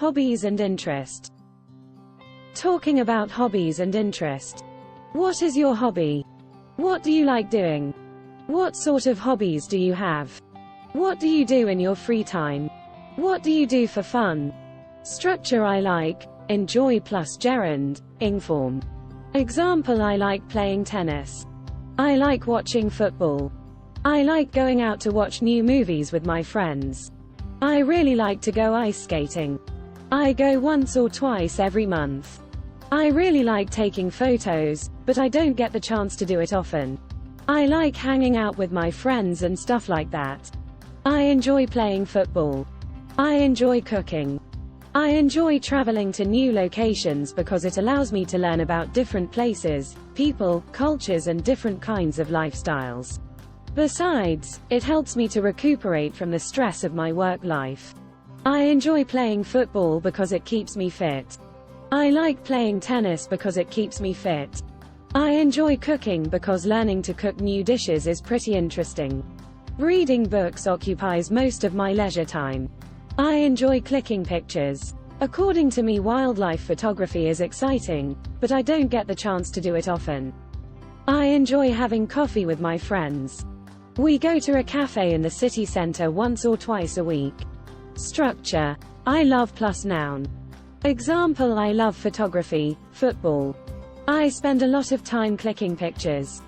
Hobbies and interest. Talking about hobbies and interest. What is your hobby? What do you like doing? What sort of hobbies do you have? What do you do in your free time? What do you do for fun? Structure: I like, enjoy plus gerund, ing form. Example: I like playing tennis. I like watching football. I like going out to watch new movies with my friends. I really like to go ice skating. I go once or twice every month. I really like taking photos, but I don't get the chance to do it often. I like hanging out with my friends and stuff like that. I enjoy playing football. I enjoy cooking. I enjoy traveling to new locations because it allows me to learn about different places, people, cultures and different kinds of lifestyles. Besides, it helps me to recuperate from the stress of my work life. I enjoy playing football because it keeps me fit. I like playing tennis because it keeps me fit. I enjoy cooking because learning to cook new dishes is pretty interesting. Reading books occupies most of my leisure time. I enjoy clicking pictures. According to me, wildlife photography is exciting, but I don't get the chance to do it often. I enjoy having coffee with my friends. We go to a cafe in the city center once or twice a week. Structure: I love plus noun. Example: I love photography, football. I spend a lot of time clicking pictures.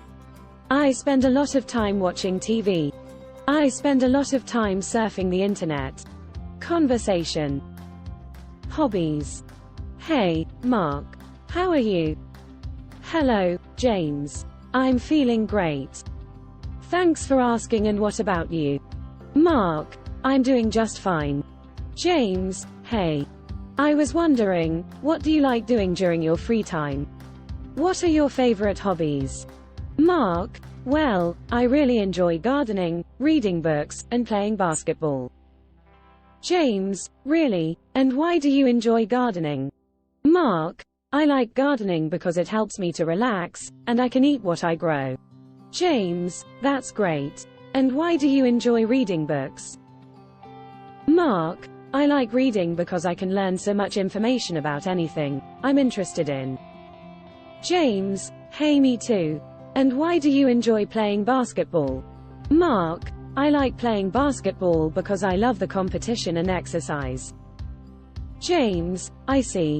I spend a lot of time watching TV. I spend a lot of time surfing the internet. Conversation. Hobbies: Hey, Mark. How are you? Hello, James. I'm feeling great. Thanks for asking, and what about you? Mark: I'm doing just fine. James: Hey. I was wondering, what do you like doing during your free time? What are your favorite hobbies? Mark: Well, I really enjoy gardening, reading books, and playing basketball. James: Really? And why do you enjoy gardening? Mark: I like gardening because it helps me to relax, and I can eat what I grow. James: That's great. And why do you enjoy reading books? Mark: I like reading because I can learn so much information about anything I'm interested in. James: Hey, me too. And why do you enjoy playing basketball? Mark: I like playing basketball because I love the competition and exercise. James: I see.